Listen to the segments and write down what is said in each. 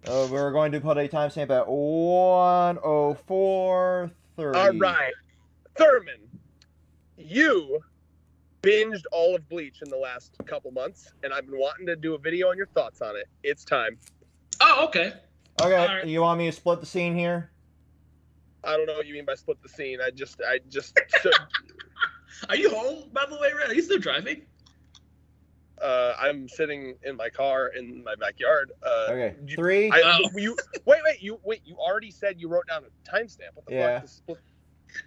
We're going to put a timestamp at 1:04:30. All right. Thurman, you binged all of Bleach in the last couple months, and I've been wanting to do a video on your thoughts on it. It's time. Oh, okay. Okay, Alright. you want me to split the scene here? I don't know what you mean by split the scene. I just Are you home, by the way, Red? Are you still driving? I'm sitting in my car in my backyard. Okay, three. You already said you wrote down a timestamp. What the fuck?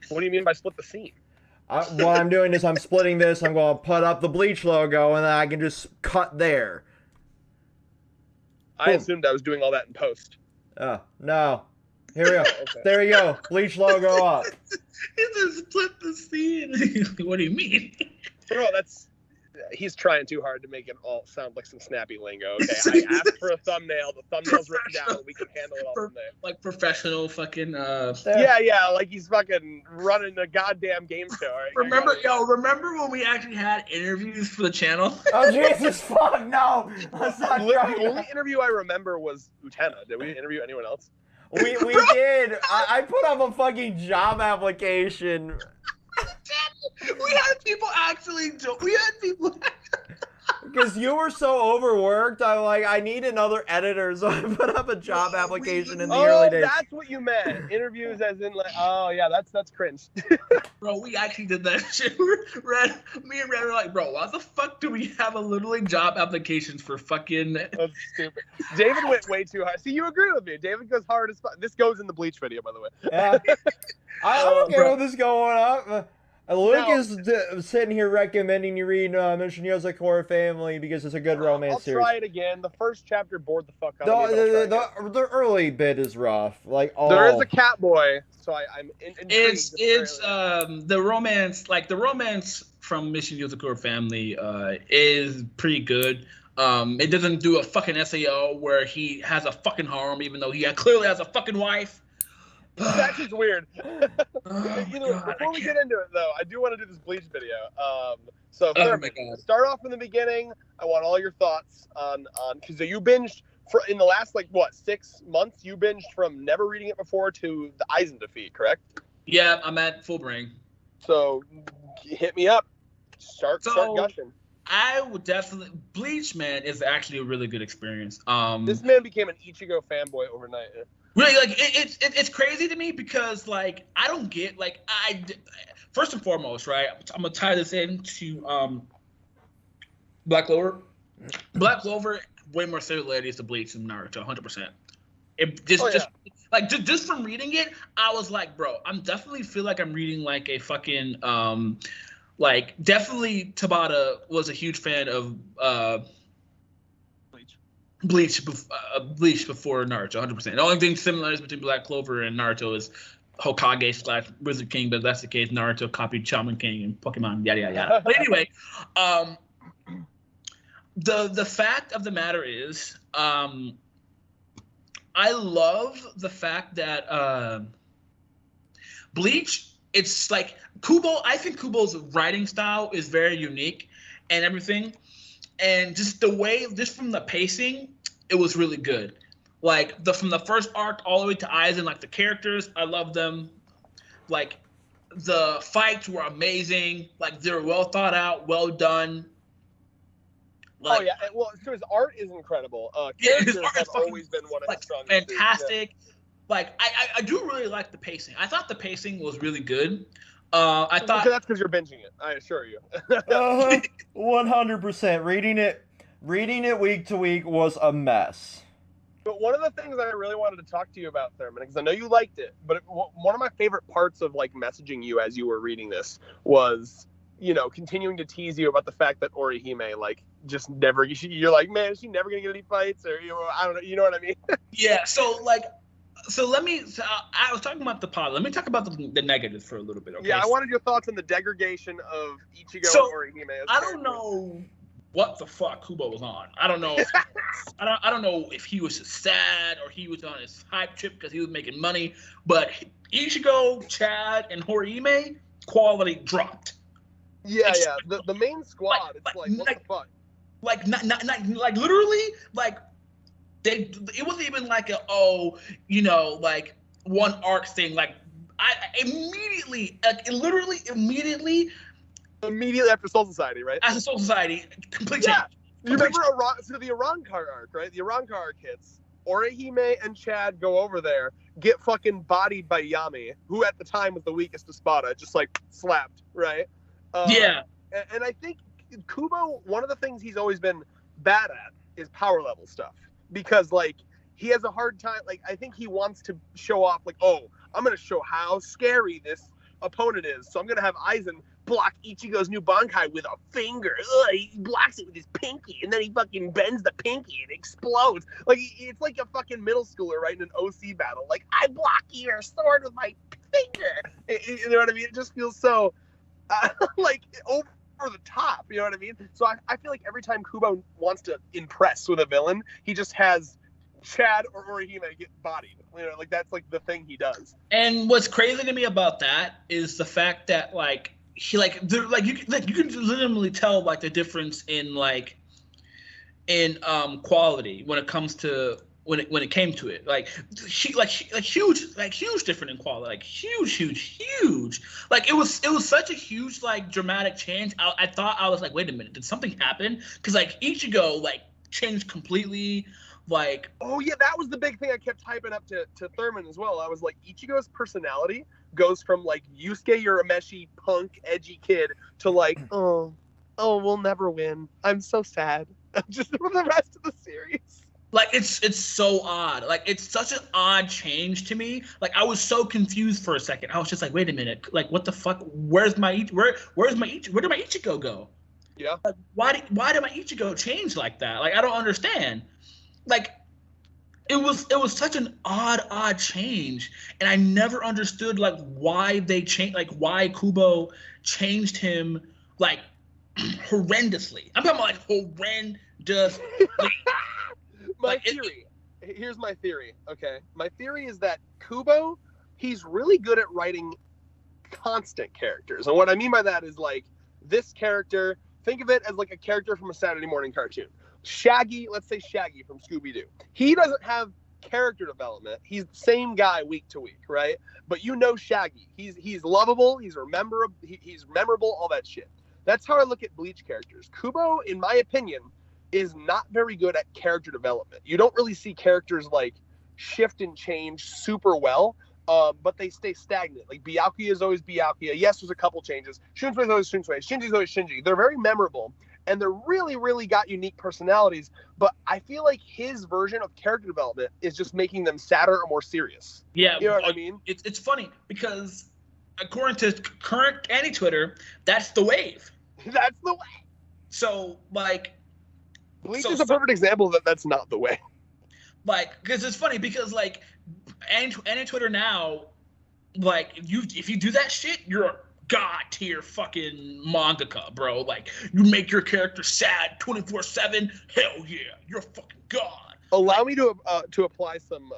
What do you mean by split the scene? What I'm doing is I'm splitting this. I'm going to put up the Bleach logo, and then I can just cut there. I assumed I was doing all that in post. Oh, no. Here we go. Okay. There you go. Bleach logo up. He just split the scene. What do you mean? Bro, he's trying too hard to make it all sound like some snappy lingo. Okay, I asked for a thumbnail. The thumbnail's written down. We can handle it all from there. Like professional fucking. Yeah, like he's fucking running a goddamn game show. Right? Remember when we actually had interviews for the channel? Oh, Jesus, fuck, no. Let's not try The only interview I remember was Utena. Did we interview anyone else? We did. I put up a fucking job application. We had people actually. Because you were so overworked, I'm like, I need another editor, so I put up a job application in the early days. Oh, that's what you meant. Interviews as in like, oh yeah, that's cringe. Bro, we actually did that shit. Me and Red were like, bro, why the fuck do we have literally job applications for fucking... That's stupid. David went way too hard. See, you agree with me. David goes hard as fuck. This goes in the Bleach video, by the way. Yeah. I'm okay with this going up. Luke is sitting here recommending you read Mission Yozakura Family because it's a good romance series. I'll try it again. The first chapter bored the fuck out of me. The early bit is rough. There is a cat boy, so I'm intrigued. It's the romance from Mission Yozakura Family is pretty good. It doesn't do a fucking SAO where he has a fucking harem, even though he clearly has a fucking wife. That's just weird. Before we get into it, though, I do want to do this Bleach video. So, Thurman, start off from the beginning. I want all your thoughts on because you binged in the last 6 months. You binged from never reading it before to the Aizen defeat, correct? Yeah, I'm at full brain. So, hit me up. Start gushing. I would definitely Bleach, man, is actually a really good experience. This man became an Ichigo fanboy overnight. Really, it's crazy to me because I don't get first and foremost, right? I'm gonna tie this into Black Clover. Black Clover way more similarities to Bleach than Naruto, 100%. Just from reading it, I was like, bro, I'm definitely feel like I'm reading like a fucking definitely Tabata was a huge fan of Bleach before Naruto, 100%. The only thing similar between Black Clover and Naruto is Hokage / Wizard King, but if that's the case, Naruto copied Shaman King and Pokemon, yada yada yada. But anyway, the fact of the matter is, I love the fact that Bleach, it's like Kubo. I think Kubo's writing style is very unique and everything. And just the way, just from the pacing, it was really good. From the first arc all the way to Aizen, the characters, I love them. The fights were amazing. They were well thought out, well done. So his art is incredible. His art has always been one of his strongest. Fantastic. Yeah. I do really like the pacing. I thought the pacing was really good. I thought that's because you're binging it. I assure you. 100%. Reading it week to week was a mess. But one of the things I really wanted to talk to you about, Thurman, because I know you liked it, but one of my favorite parts of messaging you as you were reading this was, continuing to tease you about the fact that Orihime just never. You're like, man, is she never gonna get any fights, or I don't know. You know what I mean? Yeah. So let me. I was talking about the positive. Let me talk about the negatives for a little bit. Okay. Yeah, I wanted your thoughts on the degradation of Ichigo and Orihime. I don't know what the fuck Kubo was on. I don't know. I don't know if he was just sad or he was on his hype trip because he was making money. But Ichigo, Chad, and Horihime quality dropped. Yeah. The main squad. It's what the fuck? Literally it wasn't even like like one arc thing. Like I immediately, literally immediately after Soul Society, right? As a Soul Society, complete yeah. change. You remember the Arrancar arc, right? The Arrancar arc hits. Orihime and Chad go over there, get fucking bodied by Yami, who at the time was the weakest Espada, just like slapped, right? Yeah. And I think Kubo, one of the things he's always been bad at is power level stuff. Because, like, he has a hard time, like, I think he wants to show off, like, oh, I'm going to show how scary this opponent is. So I'm going to have Aizen block Ichigo's new Bankai with a finger. Ugh, he blocks it with his pinky, and then he fucking bends the pinky and explodes. Like, it's like a fucking middle schooler, right, in an OC battle. Like, I block your sword with my finger. You know what I mean? It just feels so, like, over the top. You know what I mean? So I feel like every time Kubo wants to impress with a villain, he just has Chad or Orihime get bodied. You know, like, that's, like, the thing he does. And what's crazy to me about that is the fact that, like, he you can legitimately tell like the difference in quality when it comes to when it came to it, huge different in quality, like huge. Like it was such a huge like dramatic change. I thought, I was like, wait a minute, did something happen? Because like Ichigo like changed completely. Like, oh yeah, that was the big thing I kept hyping up to Thurman as well. I was like, Ichigo's personality goes from like Yusuke Urameshi punk edgy kid to like, oh we'll never win, I'm so sad, just for the rest of the series. Like it's so odd. Like it's such an odd change to me. Like I was so confused for a second. I was just like, wait a minute, like what the fuck? Where did my Ichigo go? Yeah. Like, why did my Ichigo change like that? Like I don't understand. Like it was such an odd change, and I never understood like why they changed, like why Kubo changed him like horrendously. I'm talking about like horrendous. Here's my theory. Okay, my theory is that Kubo, he's really good at writing constant characters, and what I mean by that is like this character. Think of it as like a character from a Saturday morning cartoon. Shaggy, let's say Shaggy from Scooby-Doo. He doesn't have character development. He's the same guy week to week, right? But you know Shaggy. He's lovable, he's memorable, all that shit. That's how I look at Bleach characters. Kubo, in my opinion, is not very good at character development. You don't really see characters like shift and change super well, but they stay stagnant. Like Byakuya is always Byakuya. Yes, there's a couple changes. Shunsui is always Shunsui. Shinji's always Shinji. They're very memorable. And they're really, really got unique personalities. But I feel like his version of character development is just making them sadder or more serious. Yeah. You know what I mean? It's funny because according to current anti-Twitter, that's the wave. That's the way. So, like... Bleach is a perfect example that that's not the way. Like, because it's funny because, like, anti-Twitter now, like, if you do that shit, you're a god tier fucking mangaka, bro. Like, you make your character sad 24/7. Hell yeah, you're a fucking god. Allow me to apply some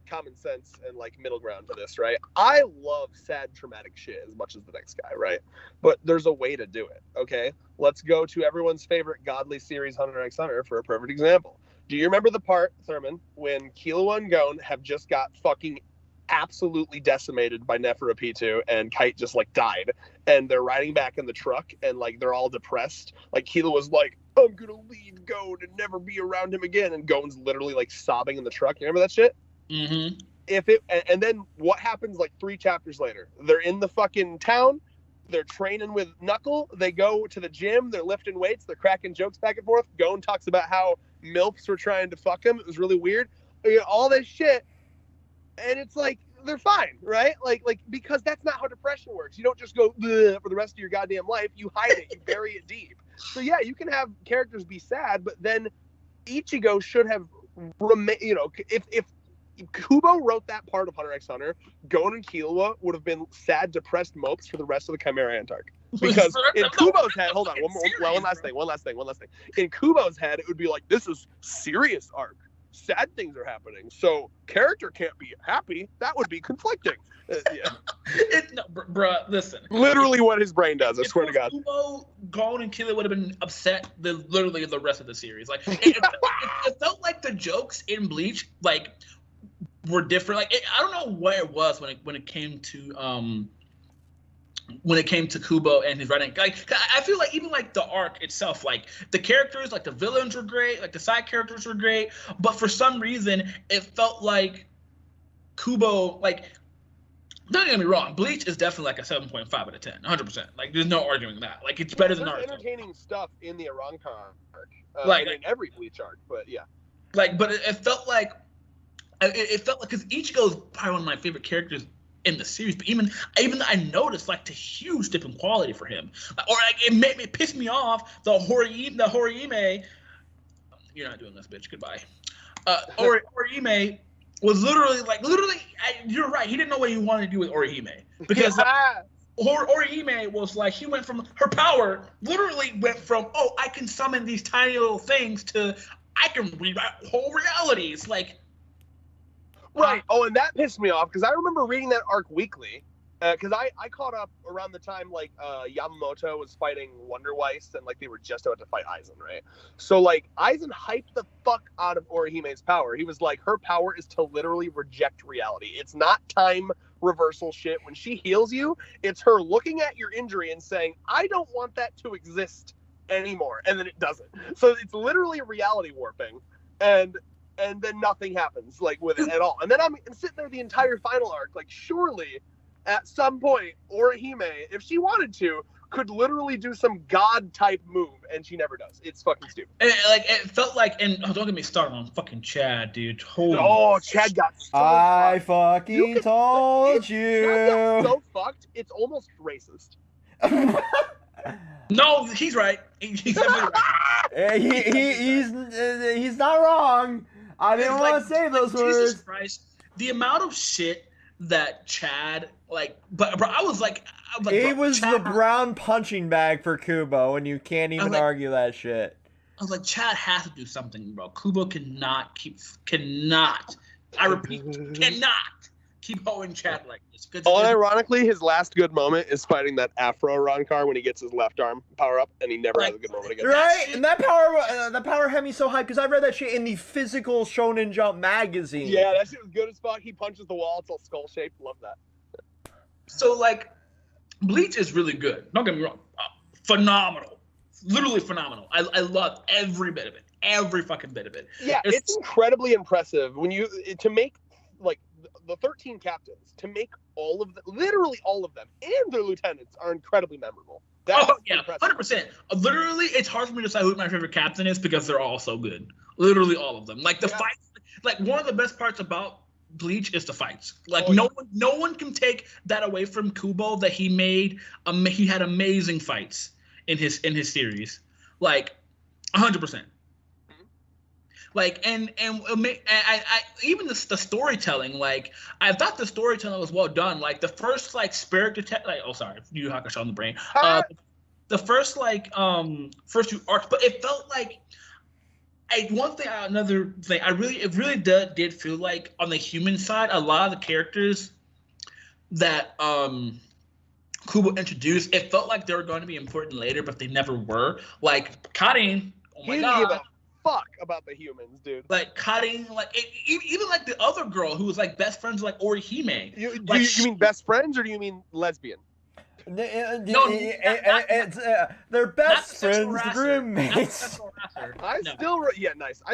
common sense and like middle ground to this, right? I love sad traumatic shit as much as the next guy, right? But there's a way to do it. Okay, let's go to everyone's favorite godly series, Hunter x Hunter, for a perfect example. Do you remember the part, Thurman, when Killua and Gon have just got fucking absolutely decimated by Neferupitu and Kite just like died, and they're riding back in the truck and like they're all depressed? Like Killua was like, I'm gonna leave Gon and never be around him again, and Gon's literally like sobbing in the truck. You remember that shit? Mm-hmm. And then what happens like 3 chapters later? They're in the fucking town. They're training with Knuckle. They go to the gym. They're lifting weights. They're cracking jokes back and forth. Gon talks about how MILFs were trying to fuck him. It was really weird. You know, all this shit. And it's like, they're fine, right? Like because that's not how depression works. You don't just go for the rest of your goddamn life. You hide it. You bury it deep. So yeah, you can have characters be sad, but then Ichigo should have remained, you know, if Kubo wrote that part of Hunter x Hunter, Gon and Killua would have been sad, depressed mopes for the rest of the Chimera Ant arc. Because in Kubo's head, hold on, one last thing. In Kubo's head, it would be like, this is serious arc. Sad things are happening, so character can't be happy. That would be conflicting. Yeah. Bruh, listen. Literally what his brain does, I swear to God. Kubo Gon and Killua would have been upset literally the rest of the series. Like it felt like the jokes in Bleach like were different. Like I don't know where it was when it came to Kubo and his writing. Like I feel like even like the arc itself, like the characters, like the villains were great, like the side characters were great, but for some reason it felt like Kubo, like, don't get me wrong, Bleach is definitely like a 7.5 out of 10, 100%. Like, there's no arguing that. Like, it's better than Naruto. Entertaining stuff in the Arrancar arc, like in every Bleach arc, but yeah. Like, but it felt like, because Ichigo is probably one of my favorite characters in the series, but even I noticed like the huge dip in quality for him, or like it pissed me off. The Horihime, you're not doing this, bitch. Goodbye. Horihime was literally, you're right. He didn't know what he wanted to do with Orihime. Because Orihime was like, he went from, her power literally went from, oh, I can summon these tiny little things to, I can rewrite whole realities. Like, right. Oh, and that pissed me off because I remember reading that arc weekly. Because I caught up around the time like Yamamoto was fighting Wonderweiss and like they were just about to fight Aizen, right? So like Aizen hyped the fuck out of Orihime's power. He was like, her power is to literally reject reality. It's not time reversal shit. When she heals you, it's her looking at your injury and saying, I don't want that to exist anymore. And then it doesn't. So it's literally reality warping. And then nothing happens like with it at all. And then I'm sitting there the entire final arc, like surely at some point, Orihime, if she wanted to, could literally do some god-type move, and she never does. It's fucking stupid. It felt like, and don't get me started on fucking Chad, dude. Chad got so I fucking told you. Chad got so fucked, it's almost racist. No, he's right. He's definitely right. He's not wrong. I didn't want to say those words. Jesus Christ. The amount of shit that Chad, like, but bro, I was like he was Chad, the brown punching bag for Kubo, and you can't even argue that shit. I was like, Chad has to do something, bro. Kubo cannot, I repeat, cannot keep holding Chad like this. Ironically, his last good moment is fighting that Afro Rancor when he gets his left arm power up, and he never has a good moment again. Right, and that power had me so hyped because I read that shit in the physical Shonen Jump magazine. Yeah, that shit was good as fuck. He punches the wall; it's all skull shaped. Love that. So like, Bleach is really good. Don't get me wrong, phenomenal, literally phenomenal. I love every bit of it, every fucking bit of it. Yeah, it's incredibly impressive when to make like the 13 captains, to make all of them, literally all of them, and their lieutenants are incredibly memorable. That's impressive. 100%. Literally, it's hard for me to decide who my favorite captain is because they're all so good. Literally all of them. Like the fights, like one of the best parts about Bleach is the fights. Like no one can take that away from Kubo that he made. He had amazing fights in his series, like 100%. Like and I even the storytelling, like I thought the storytelling was well done. Like the first like spirit detect, like Yu Hakusho on the brain. The first first two arcs, but it felt like another thing. It really did feel like on the human side, a lot of the characters that Kubo introduced, it felt like they were going to be important later, but they never were. Like Karin, oh my god. Fuck about the humans, dude. Like Karin, like even like the other girl who was like best friends with like Orihime. You mean best friends or do you mean lesbian? They're best friends, roommates. I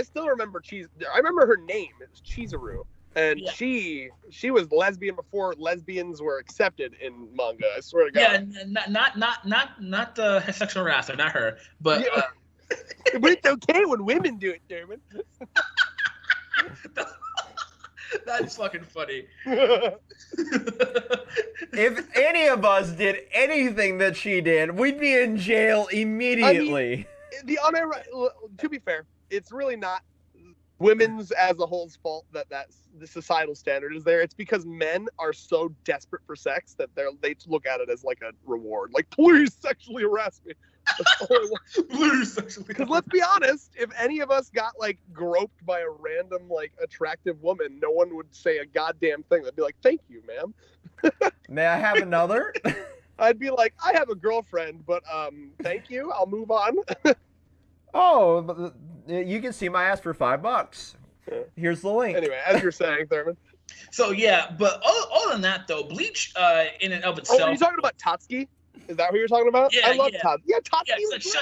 still remember I remember her name. It was Chizuru, and she was lesbian before lesbians were accepted in manga. I swear to God. Yeah, not the sexual harasser, not her, but. Yeah. But it's okay when women do it, Thurman. That's fucking funny. If any of us did anything that she did, we'd be in jail immediately. I mean, to be fair, it's really not women's as a whole's fault that the societal standard is there. It's because men are so desperate for sex that they look at it as like a reward. Like, please sexually harass me. Because let's be honest, if any of us got like groped by a random like attractive woman, no one would say a goddamn thing. They'd be like, "Thank you, ma'am." May I have another? I'd be like, I have a girlfriend, but thank you. I'll move on. Oh, you can see my ass for $5. Here's the link. Anyway, as you're saying, Thurman. So yeah, but other than that though, Bleach in and of itself. Oh, are you talking about Tatsuki? Is that what you're talking about? Yeah, I love Tatsuki. Yeah, Tatsuki was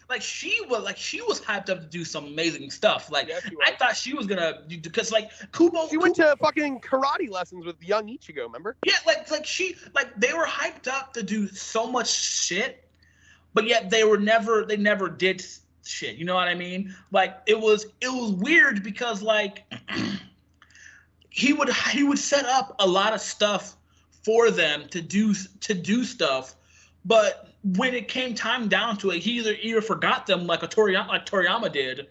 great. She was hyped up to do some amazing stuff. Like Yeah, I thought she was gonna because like Kubo. She went to fucking karate lessons with young Ichigo. Remember? Yeah, they were hyped up to do so much shit, but yet they never did shit. You know what I mean? Like it was weird because like he would set up a lot of stuff for them to do stuff, but when it came time down to it, he either forgot them like Toriyama did,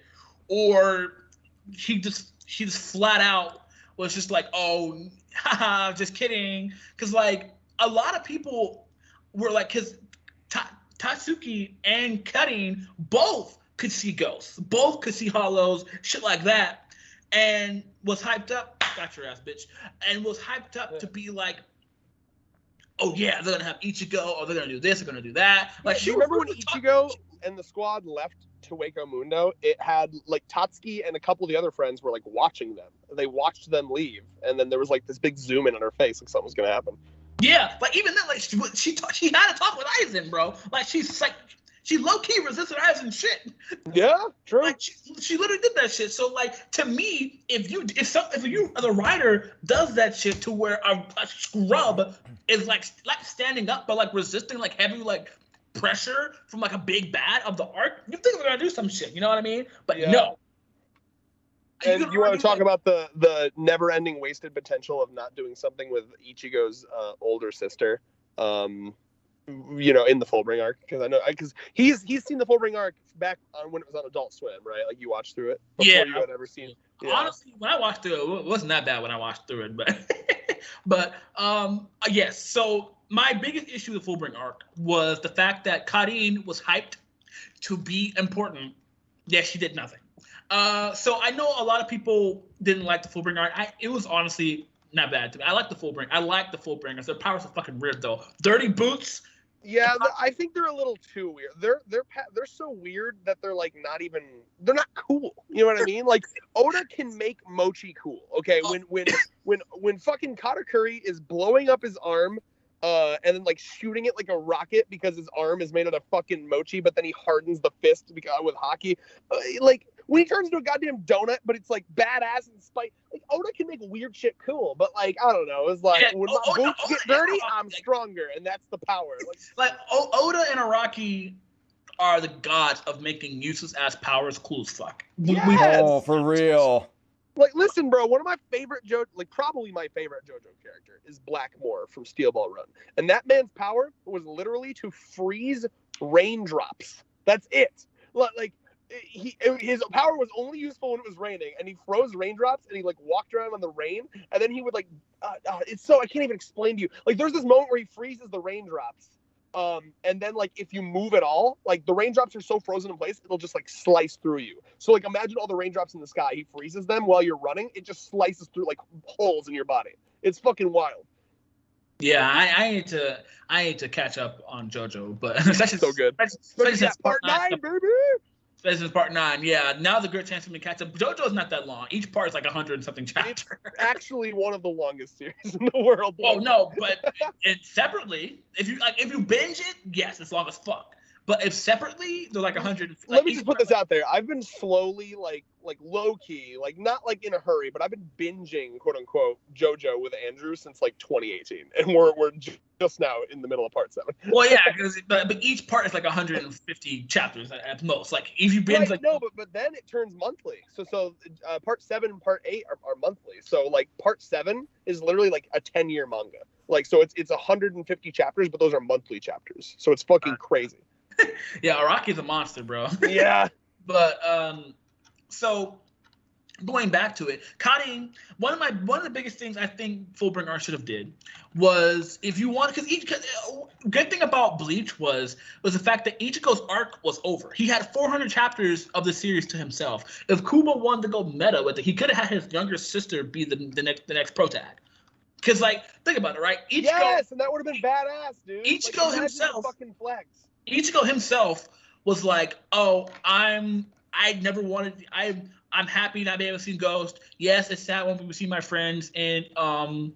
or he just flat out was just like, oh, haha, just kidding. Because like a lot of people were like, because Tatsuki and Cutting both could see ghosts, both could see hollows, shit like that, and was hyped up. Got your ass, bitch. And was hyped up to be like, oh yeah, they're gonna have Ichigo, or they're gonna do this, they're gonna do that. Like, you remember when Ichigo and the squad left to Wako Mundo? It had like Tatsuki and a couple of the other friends were like watching them. They watched them leave, and then there was like this big zoom in on her face, like something was gonna happen. Yeah, like even then, like she had to talk with Aizen, bro. Like she low key resisted Aizen shit. Yeah, true. Like she literally did that shit. So like to me, if you as a writer does that shit to where a scrub is like standing up but like resisting like heavy like pressure from like a big bad of the arc, you think they're gonna do some shit. You know what I mean? But no. And you want to talk about the never-ending wasted potential of not doing something with Ichigo's older sister, you know, in the Fullbring arc? Because he's seen the Fullbring arc back on when it was on Adult Swim, right? Like you watched through it before you had ever seen. Yeah. Honestly, when I watched through it wasn't that bad when I watched through it, but yes. So my biggest issue with the Fullbring arc was the fact that Karin was hyped to be important, yet she did nothing. So I know a lot of people didn't like the Fullbring arc. It was honestly not bad to me. I like the Fullbring. I like the Fullbringers. Their powers are fucking weird though. Dirty boots. Yeah, I think they're a little too weird. They're so weird that they're like they're not cool. You know what I mean? Like Oda can make Mochi cool. Okay, when fucking Katakuri is blowing up his arm, and then like shooting it like a rocket because his arm is made out of fucking mochi, but then he hardens the fist with hockey. Like when he turns into a goddamn donut, but it's like badass and spite. Like Oda can make weird shit cool, but like I don't know. It's like when my boots get dirty, I'm stronger, and that's the power. Like Oda and Araki are the gods of making useless ass powers cool as fuck. Yes. Oh, for real. Like, listen, bro, one of my favorite probably my favorite JoJo character is Blackmore from Steel Ball Run. And that man's power was literally to freeze raindrops. That's it. Like, his power was only useful when it was raining, and he froze raindrops, and he, like, walked around on the rain, and then he would, like, I can't even explain to you. Like, there's this moment where he freezes the raindrops. And then like if you move at all, like the raindrops are so frozen in place, it'll just like slice through you. So like imagine all the raindrops in the sky. He freezes them while you're running. It just slices through like holes in your body. It's fucking wild. Yeah, I need to catch up on JoJo, but that's so good. Especially part 9, baby. Especially since part 9. Yeah, now the good chance for me to catch up. JoJo's not that long. Each part is like 100 and something chapters. It's actually one of the longest series in the world. Oh no, but separately, if you binge it, yes, it's long as fuck. But if separately, they're like 100. Let me just put this out there. I've been slowly, like low key, like not like in a hurry, but I've been binging, quote unquote, JoJo with Andrew since like 2018, and we're just now in the middle of part 7. Well, yeah, but each part is like 150 chapters at most. Like if you binge, right, no, but then it turns monthly. So part 7 and part 8 are monthly. So like part 7 is literally like a 10-year manga. Like so it's 150 chapters, but those are monthly chapters. So it's fucking crazy. Yeah, Araki's a monster, bro. Yeah. But so going back to it, Karin, one of the biggest things I think Fullbring arc should have did was if you want, because good thing about Bleach was the fact that Ichigo's arc was over. He had 400 chapters of the series to himself. If Kubo wanted to go meta with it, he could have had his younger sister be the next protag. Because, like, think about it, right? Yes, and that would have been badass, dude. Ichigo like, himself. Fucking flex. Ichigo himself was like, "Oh, I'm happy not being able to see Ghost. Yes, it's sad when people see my friends in whole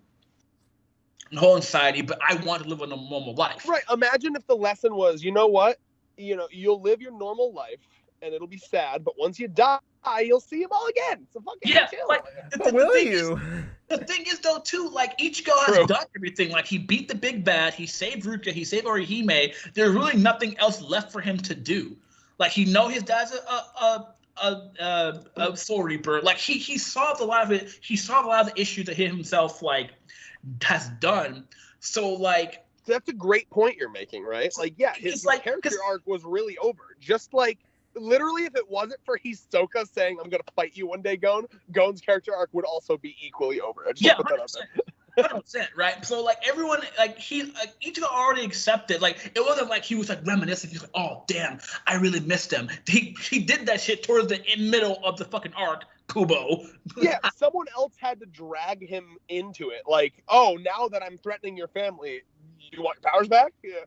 society, but I want to live a normal life." Right. Imagine if the lesson was, you know what? You'll live your normal life, and it'll be sad, but once you die, you'll see them all again. So fucking chill. Like, but will you? The thing is, though, too, like, Ichigo has done everything. Like, he beat the big bad, he saved Ruka, he saved Orihime. There's really nothing else left for him to do. Like, he know his dad's a Soul Reaper. Like, he solved a lot of it. He solved a lot of the issues that he himself, like, has done. So, like... That's a great point you're making, right? Like, yeah, his character arc was really over. Just like... Literally, if it wasn't for Hisoka saying, "I'm gonna fight you one day, Gon," Gon's character arc would also be equally over. I just put that out there. 100%, right? So, like, everyone, like, Ichigo already accepted. Like, it wasn't like he was, like, reminiscing. He's like, "Oh, damn, I really missed him." He did that shit towards the middle of the fucking arc, Kubo. Yeah, someone else had to drag him into it. Like, "Oh, now that I'm threatening your family, you want your powers back?" Yeah.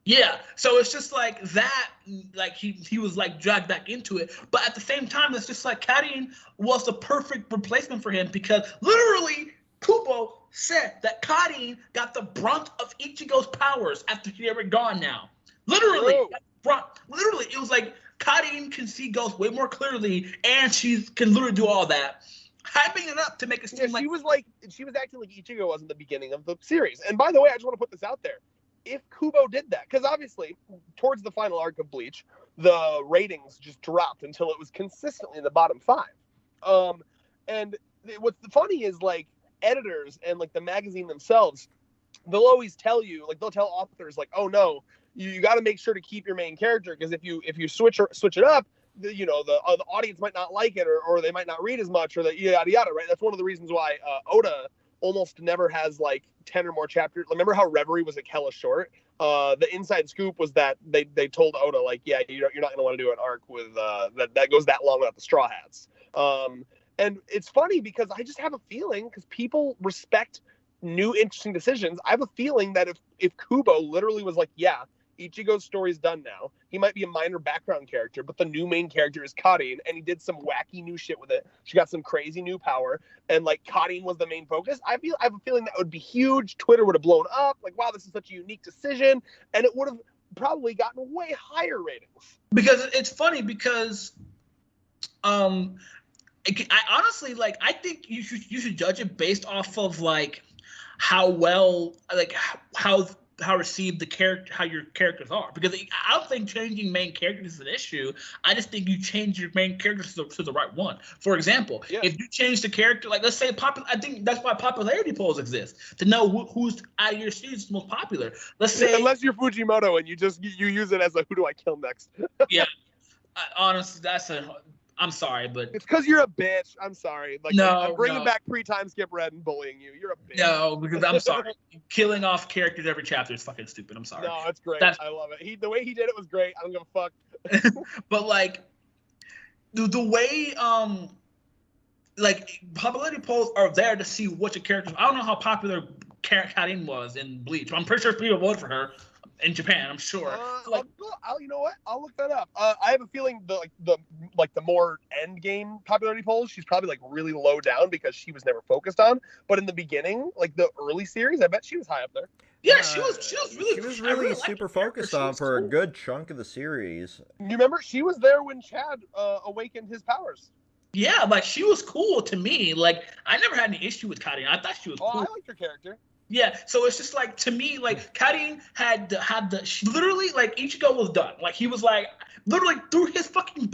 Yeah, so it's just like that, like he was like dragged back into it, but at the same time, it's just like Karin was the perfect replacement for him because literally Kubo said that Karin got the brunt of Ichigo's powers after he ever gone now. Literally, it was like Karin can see Ghost way more clearly, and she can literally do all that. Hyping it up to make it seem like she was acting like Ichigo was in the beginning of the series. And by the way, I just want to put this out there. If Kubo did that, because obviously towards the final arc of Bleach, the ratings just dropped until it was consistently in the bottom 5. And what's funny is like editors and like the magazine themselves, they'll always tell you, like they'll tell authors like, "Oh no, you got to make sure to keep your main character because if you switch it up, the audience might not like it or they might not read as much or that yada yada." Right? That's one of the reasons why Oda almost never has like 10 or more chapters. Remember how Reverie was like hella short? The inside scoop was that they told Oda like, yeah, you're not going to want to do an arc with that goes that long without the Straw Hats. And it's funny because I just have a feeling because people respect new interesting decisions. I have a feeling that if Kubo literally was like, yeah, Ichigo's story's done now. He might be a minor background character, but the new main character is Karin, and he did some wacky new shit with it. She got some crazy new power, and like Karin was the main focus. I have a feeling that would be huge. Twitter would have blown up. Like, wow, this is such a unique decision, and it would have probably gotten way higher ratings. Because it's funny because, I honestly like. I think you should judge it based off of like how well like how received how your characters are, because I don't think changing main characters is an issue. I just think you change your main characters to the right one. For example, if you change the character, like let's say I think that's why popularity polls exist, to know who's out of your series most popular. Let's say unless you're Fujimoto and you use it as a who do I kill next. Yeah, honestly, I'm sorry, but it's because you're a bitch. I'm sorry. Like, no, I'm bringing back pre-time skip red and bullying you. You're a bitch. No, because I'm sorry. Killing off characters every chapter is fucking stupid. I'm sorry. No, it's great. I love it. The way he did it was great. I don't give a fuck. But like the way like popularity polls are there to see what your characters. I don't know how popular Karin was in Bleach. I'm pretty sure people voted for her. In Japan, I'm sure. You know what? I'll look that up. I have a feeling the more end game popularity polls, she's probably like really low down because she was never focused on. But in the beginning, like the early series, I bet she was high up there. Yeah, she was really super focused on for a good chunk of the series. You remember she was there when Chad awakened his powers. Yeah, like she was cool to me. Like I never had any issue with Karin. I thought she was cool. I liked her character. Yeah, so it's just like to me, like Karin had the she literally like Ichigo was done. Like he was like literally threw his fucking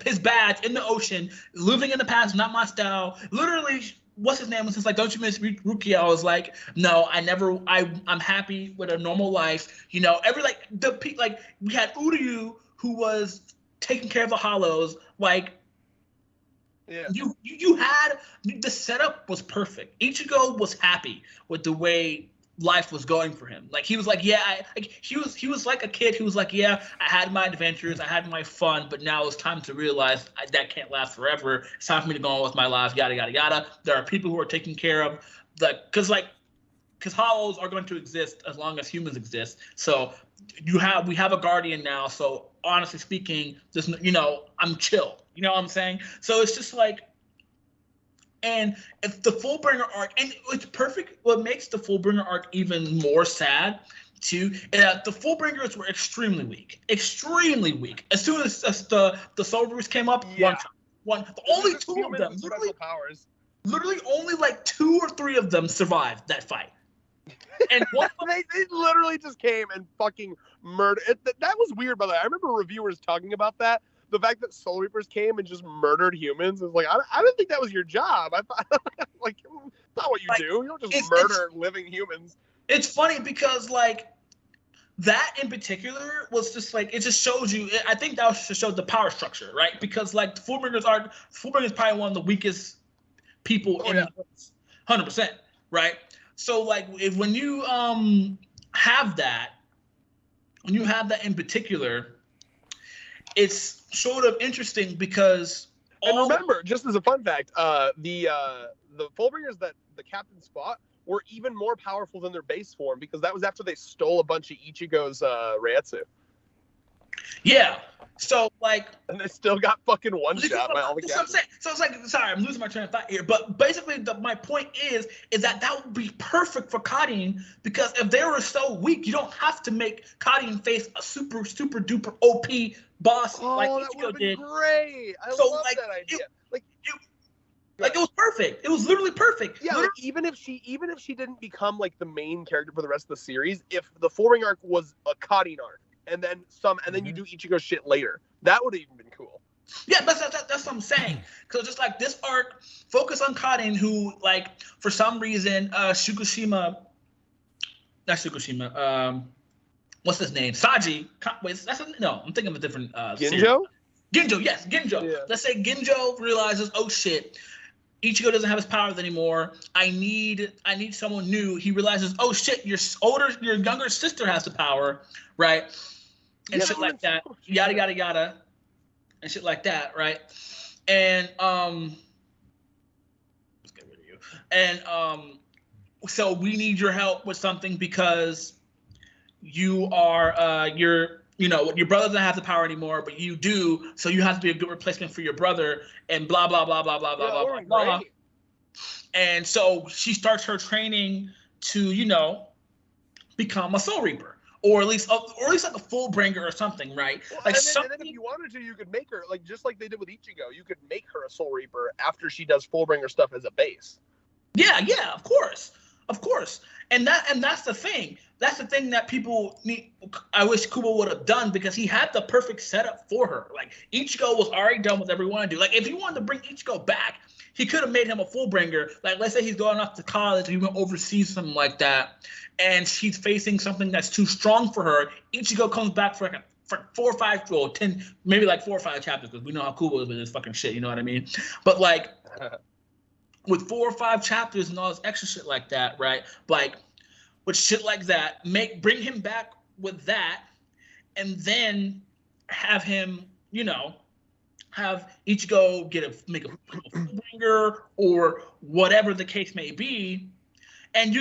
his badge in the ocean, living in the past, not my style. Literally, what's his name was just like, don't you miss Rukia? I was like, no, I'm happy with a normal life. You know, we had Uryu who was taking care of the Hollows, like. Yeah. You had the setup was perfect. Ichigo was happy with the way life was going for him. Like he was like, yeah, he was like a kid who was like, yeah, I had my adventures, I had my fun, but now it's time to realize that can't last forever. It's time for me to go on with my life, yada yada yada. There are people who are taking care of because hollows are going to exist as long as humans exist. So we have a guardian now. So honestly speaking, there's I'm chill. You know what I'm saying? So it's just like. And if the Fullbringer arc, and it's perfect, what makes the Fullbringer arc even more sad, too, the Fullbringers were extremely weak. Extremely weak. As soon as the Soul Reapers came up, only two of them, literally only like 2 or 3 of them survived that fight. And they literally just came and fucking murdered. That was weird, by the way. I remember reviewers talking about that. The fact that Soul Reapers came and just murdered humans is like, I didn't think that was your job. I thought, like, not what you do. You don't just murder living humans. It's funny because, like, that in particular was just like, it just shows you, I think that was to show the power structure, right? Because, like, Fullbringer is probably one of the weakest people in the universe, 100%, right? So, like, when you have that in particular, it's sort of interesting because remember, just as a fun fact, the Fullbringers that the captains fought were even more powerful than their base form because that was after they stole a bunch of Ichigo's Reiatsu. Yeah. So like, and they still got fucking one shot by all the captains. So it's like, sorry, I'm losing my train of thought here, but basically my point is that would be perfect for Kadin because if they were so weak, you don't have to make Kadin face a super duper OP boss like Ichigo did. Great. I love that idea. It was perfect. It was literally perfect. Yeah, like, even if she didn't become like the main character for the rest of the series, if the Fullbringer arc was a Kadin arc, and then you do Ichigo shit later, that would have even been cool. Yeah, that's what I'm saying. Because just like this arc, focus on Kadin, who like for some reason what's his name? Saji. Wait, I'm thinking of a different. Ginjo. Series. Ginjo, yes, Ginjo. Yeah. Let's say Ginjo realizes, oh shit, Ichigo doesn't have his powers anymore. I need someone new. He realizes, oh shit, your younger sister has the power, right? And shit like that. Yada yada yada. And shit like that, right? And let's get rid of you. And so we need your help with something because you are your brother doesn't have the power anymore, but you do, so you have to be a good replacement for your brother, and blah blah blah blah blah blah blah blah. And so she starts her training to, become a Soul Reaper, or at least like a Fullbringer or something, right? Well, and then if you wanted to, you could make her like just like they did with Ichigo. You could make her a Soul Reaper after she does Fullbringer stuff as a base. Yeah, of course. And that's the thing. That's the thing that people need. I wish Kubo would have done because he had the perfect setup for her. Like Ichigo was already done with whatever he wanted to do. Like if he wanted to bring Ichigo back, he could have made him a Fullbringer. Like let's say he's going off to college, he went overseas, something like that, and she's facing something that's too strong for her. Ichigo comes back for 4 or 5, 10, maybe like 4 or 5 chapters because we know how Kubo is with this fucking shit. You know what I mean? But like. With 4 or 5 chapters and all this extra shit like that, right? Like, with shit like that, bring him back with that, and then have him, have Ichigo make a Fullbringer or whatever the case may be, and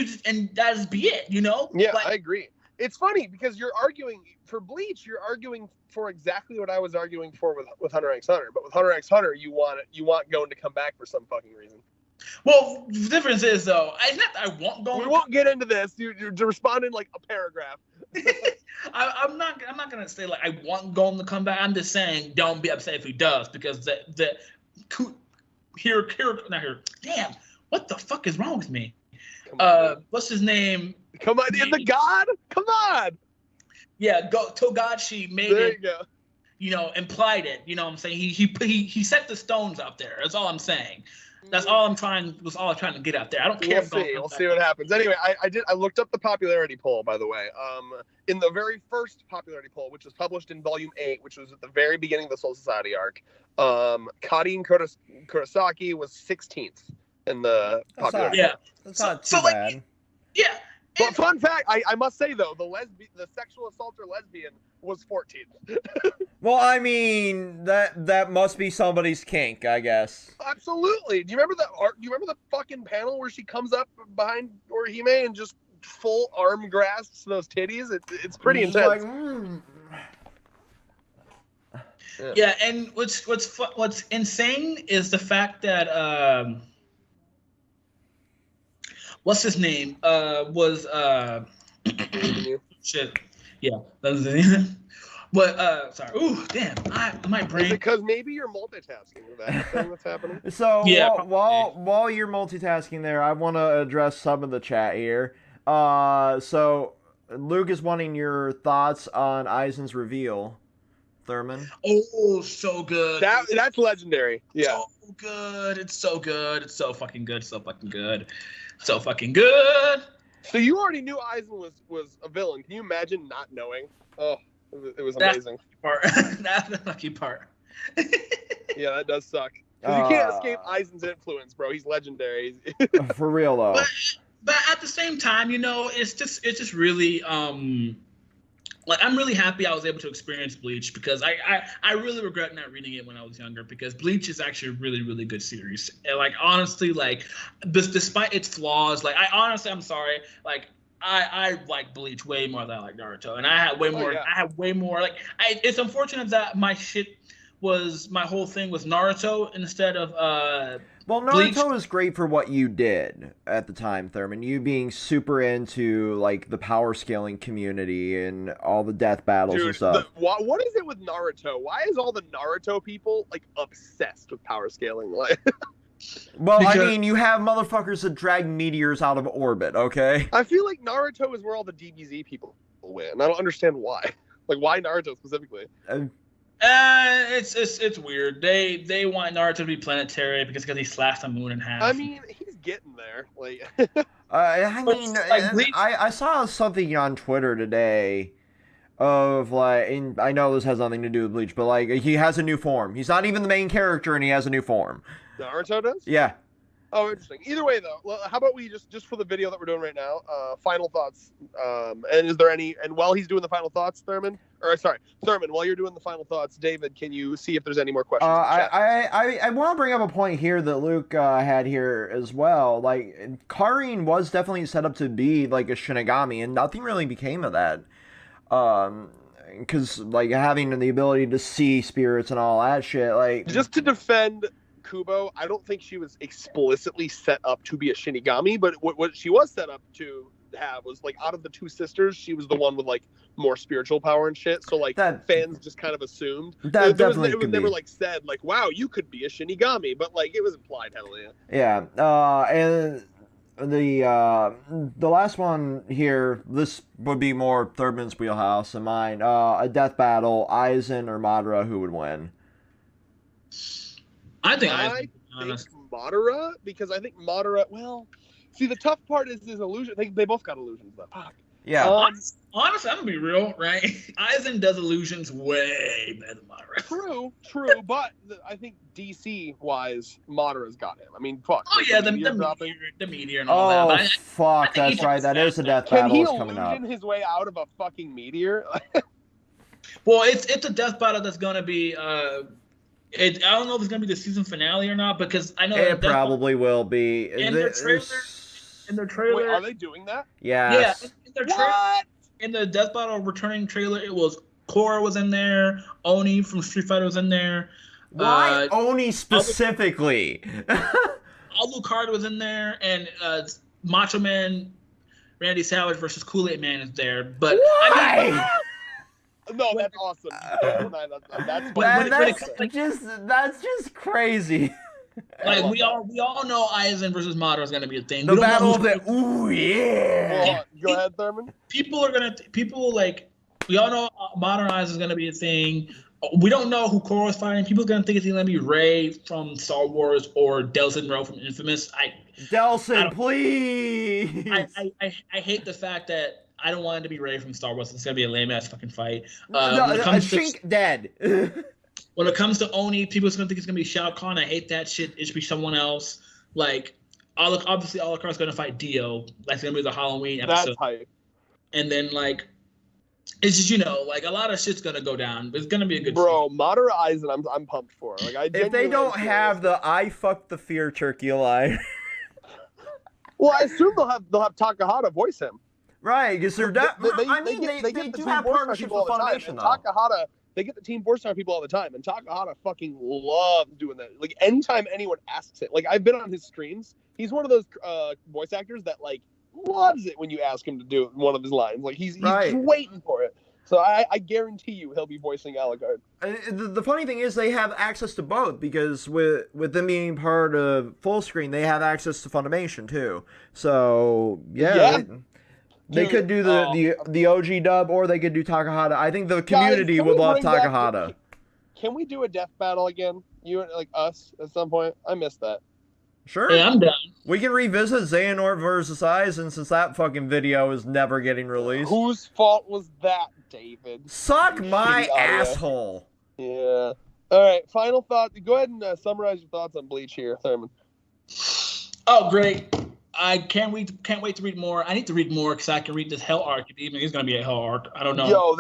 that is be it, Yeah, like, I agree. It's funny because you're arguing for Bleach. You're arguing for exactly what I was arguing for with Hunter x Hunter. But with Hunter x Hunter, you want Gon to come back for some fucking reason. Well, the difference is though, it's not that I want Gon. We won't get into this. You're responding like a paragraph. I'm not gonna say like I want Gon to come back. I'm just saying don't be upset if he does because Damn, what the fuck is wrong with me? What's his name? Come on, the god. Come on. Yeah, Togashi made there it. There you go. Implied it. You know what I'm saying? He set the stones out there. That's all I'm saying. That's all I'm trying to get out there. I don't care. We'll see what happens. Anyway, I looked up the popularity poll, by the way. In the very first popularity poll, which was published in volume 8, which was at the very beginning of the Soul Society arc, Kadin Kurosaki was 16th in the popularity. Yeah, that's not too bad. Yeah, But fun fact, I must say though, the sexual assaulter lesbian was 14. Well, I mean, that must be somebody's kink, I guess. Absolutely. Do you remember the fucking panel where she comes up behind Orihime and just full arm grasps those titties? It's pretty intense. Like, Yeah, and what's insane is the fact that what's his name was shit. Yeah, that was it. But sorry. Ooh, damn. My brain. Is it because maybe you're multitasking with that thing that's happening? So Yeah, while you're multitasking there, I want to address some of the chat here. So Luke is wanting your thoughts on Aizen's reveal. Thurman. Oh, so good. That's legendary. Yeah. So good. It's so good. It's so fucking good. So fucking good. So fucking good. So you already knew Aizen was a villain. Can you imagine not knowing? Oh, it was amazing. That's the lucky part. Yeah, that does suck. Because you can't escape Aizen's influence, bro. He's legendary. For real though. But at the same time, it's just really like I'm really happy I was able to experience Bleach because I really regret not reading it when I was younger because Bleach is actually a really, really good series. And like honestly, like despite its flaws, like I'm sorry, like I like Bleach way more than I like Naruto, and I had way more. Yeah. I have way more. Like it's unfortunate that my whole thing was Naruto instead of Well, Naruto is great for what you did at the time, Thurman. You being super into like the power scaling community and all the death battles and stuff. What is it with Naruto? Why is all the Naruto people like obsessed with power scaling? Like, well, because, I mean, you have motherfuckers that drag meteors out of orbit. Okay. I feel like Naruto is where all the DBZ people win. I don't understand why. Like, why Naruto specifically? It's weird. They want Naruto to be planetary because he slashed the moon in half. I mean, he's getting there. Like, I saw something on Twitter today of like, and I know this has nothing to do with Bleach, but like he has a new form. He's not even the main character, and he has a new form. Naruto does? Yeah. Oh, interesting. Either way, though, how about we just for the video that we're doing right now, final thoughts. And is there any? And while he's doing the final thoughts, Thurman, while you're doing the final thoughts, David, can you see if there's any more questions? I want to bring up a point here that Luke had here as well. Like, Karin was definitely set up to be like a Shinigami, and nothing really became of that. Because like having the ability to see spirits and all that shit, like just to defend Kubo, I don't think she was explicitly set up to be a Shinigami, but what she was set up to have was like out of the two sisters, she was the one with like more spiritual power and shit. So like fans just kind of assumed it was never like said like, wow, you could be a Shinigami, but like it was implied heavily. Yeah, and the last one here, this would be more Thurman's wheelhouse than mine. A death battle, Aizen or Madara, who would win? I think Madara, because I think Madara. Well, see, the tough part is his illusion. They both got illusions, but fuck. Yeah. Honestly, I'm gonna be real, right? Aizen does illusions way better than Madara. True, but I think DC wise, Madara's got him. I mean, fuck. Oh yeah, the meteor and all that. But fuck, that's right. That is a death battle that's coming up. Can he illusion his way out of a fucking meteor? Well, it's a death battle that's gonna be. I don't know if it's gonna be the season finale or not because I know it probably will be. In their trailer, wait, are they doing that? Yes. Yeah. In their what? In the Death Battle returning trailer, it was Korra was in there, Oni from Street Fighter was in there. Why Oni specifically? Alucard was in there, and Macho Man, Randy Savage versus Kool-Aid Man is there. But why? I mean, no, that's awesome. That's just crazy. Like we all know Aizen versus Madara is gonna be a thing. The battle of the yeah. Go ahead, Thurman. People like we all know Madara and Aizen is gonna be a thing. We don't know who Korra's fighting. People are gonna think it's gonna be Rey from Star Wars or Delsin Rowe from Infamous. Delsin, please. I hate the fact that I don't want it to be Rey from Star Wars. It's gonna be a lame ass fucking fight. Shink dead. When it comes to Oni, people are gonna think it's gonna be Shao Kahn. I hate that shit. It should be someone else. Like Obviously Alucard's gonna fight Dio. That's gonna be the Halloween episode. That's hype. And then like, it's just like a lot of shit's gonna go down. But it's gonna be a good. Bro, Madara Aizen, I'm pumped for. Like if they don't have the "I fucked the fear turkey" line. Well, I assume they'll have Takahata voice him. Right, because they're they do have partnerships with Funimation though. Takahata, they get the Team 4-Star people all the time, and Takahata fucking loves doing that. Like anytime anyone asks it, like I've been on his streams, he's one of those voice actors that like loves it when you ask him to do one of his lines. Like he's just waiting for it. So I guarantee you he'll be voicing Alucard. The funny thing is they have access to both because with them being part of Full Screen, they have access to Funimation too. So yeah. They could do the OG dub, or they could do Takahata. I think the community would love Takahata. Can we do a death battle again? You like us at some point? I missed that. Sure. Yeah, I'm down. We can revisit Xehanort versus Aizen since that fucking video is never getting released. Whose fault was that, David? Suck my asshole. Yeah. All right. Final thought. Go ahead and summarize your thoughts on Bleach here, Thurman. Oh, great. I can't wait to read more. I need to read more because I can read this Hell arc. Even it's gonna be a Hell arc. I don't know. Yo,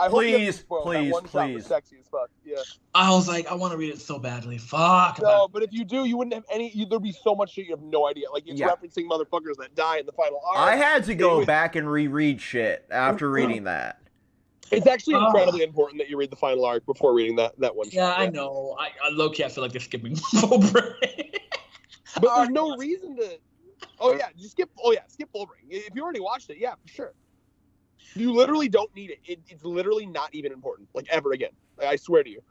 I please, hope please. Sexy as fuck. Yeah. I was like, I want to read it so badly. Fuck. No, but if you do, you wouldn't have any. There'd be so much shit you have no idea. Like it's referencing motherfuckers that die in the final arc. I had to go back and reread shit after reading that. It's actually incredibly important that you read the final arc before reading that one. Yeah, I know. I low-key I feel like they're skipping Fullbring. But there's no reason to. Oh yeah, just skip. Oh yeah, skip Fullbring. If you already watched it, yeah, for sure. You literally don't need it. It's literally not even important, like ever again. Like, I swear to you.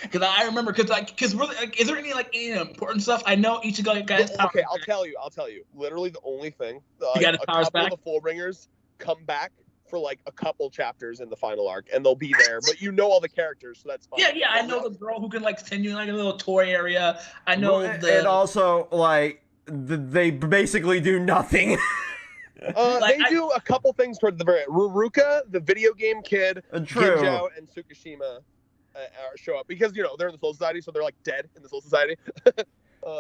Because I remember, because really, like, is there any important stuff? I know each of you guys. Okay, I'll tell you. Literally, the only thing. You got a couple of the Fullbringers come back for like a couple chapters in the final arc, and they'll be there. But you know all the characters, so that's fine. Yeah. I know the girl who can like send you like a little toy area. I know and also like. They basically do nothing. They do a couple things toward the very end. Ruruka, the video game kid, Ginjo, and Tsukishima show up because they're in the Soul Society, so they're like dead in the Soul Society.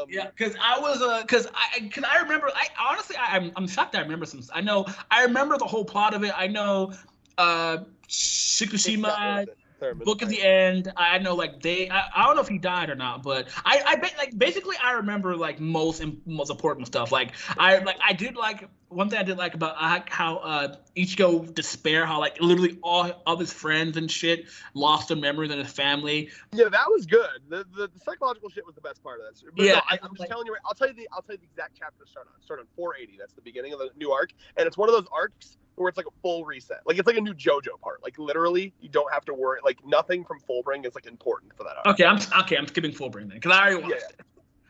Yeah, because I remember. I'm shocked. I remember some. I remember the whole plot of it. I know Tsukishima. Thurman, Book of the End. I know, like I don't know if he died or not, but I bet like basically I remember like most important stuff. Like I did like one thing I did like about how Ichigo despair, how like literally all of his friends and shit lost their memories and his family. Yeah, that was good. The psychological shit was the best part of that. But yeah, no, I'm just telling you. I'll tell you the exact chapter to start on. Start on 480. That's the beginning of the new arc, and it's one of those arcs where it's like a full reset. Like it's like a new JoJo part. Like literally, you don't have to worry. Like nothing from Fullbring is like important for that arc. Okay, I'm skipping Fullbring then because I already watched it.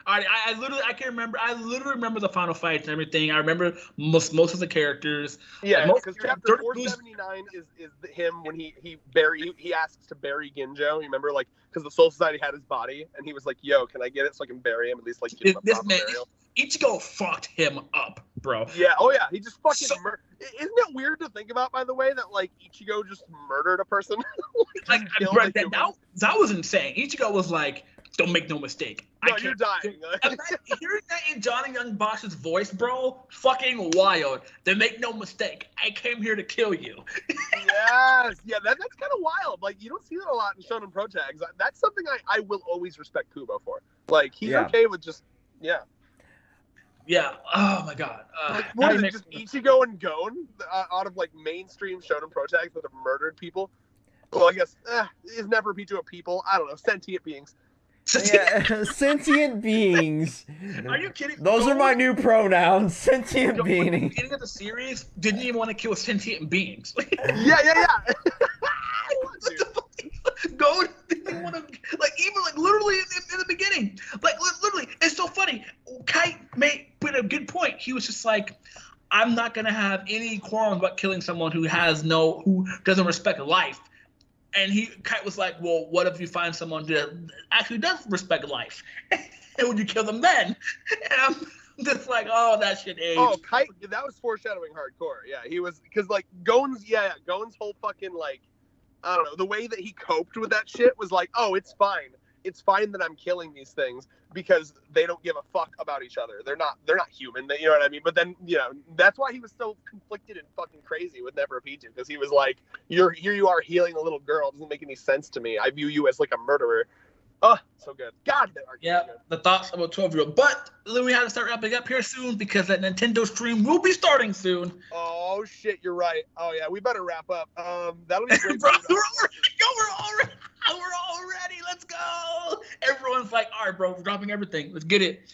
All right, I can remember. I literally remember the final fights and everything. I remember most of the characters. Yeah, because chapter 479 is him when he asks to bury Ginjo. You remember, like, because the Soul Society had his body, and he was like, "Yo, can I get it so I can bury him at least?" Like, give him a proper burial. Ichigo fucked him up, bro. Yeah. Oh yeah. He just fucking. Isn't it weird to think about, by the way, that like Ichigo just murdered a person? that was insane. Ichigo was like, "Don't make no mistake. No, you're dying." Hearing that in Johnny Young Bosch's voice, bro, fucking wild. Then make no mistake. I came here to kill you. Yes. Yeah. That's kind of wild. Like you don't see that a lot in Shonen Pro tags. That's something I will always respect Kubo for. Like he's okay with just Yeah. Oh my god. What is it? Just Ichigo and Gon out of like mainstream Shonen Pro tags that have murdered people. Well, I guess is never be to a people. I don't know, sentient beings. Yeah, sentient beings. Are you kidding? Those are my new pronouns. Sentient beings. At the beginning of the series, didn't even want to kill sentient beings. Yeah. Go didn't want to literally in the beginning. Like literally, it's so funny. Kite made a good point. He was just like, I'm not gonna have any qualms about killing someone who doesn't respect life. And Kite was like, well, what if you find someone that actually does respect life? And would you kill them then? And I'm just like, oh, that shit aged. Oh, Kite, that was foreshadowing hardcore. Yeah, he was, because like Gon's whole fucking like, I don't know, the way that he coped with that shit was like, oh, it's fine. it's fine that I'm killing these things because they don't give a fuck about each other. They're not human. You know what I mean? But then, that's why he was so conflicted and fucking crazy with Never Repeat You, because he was like, here you are healing a little girl. It doesn't make any sense to me. I view you as like a murderer. Oh, so good. God, that arc. Yeah, so good. the thoughts of a 12-year-old. But then we have to start wrapping up here soon because that Nintendo stream will be starting soon. Oh shit, you're right. Oh yeah, we better wrap up. That'll be great. Bro, we're already. Let's go. Everyone's like, all right, bro, we're dropping everything. Let's get it.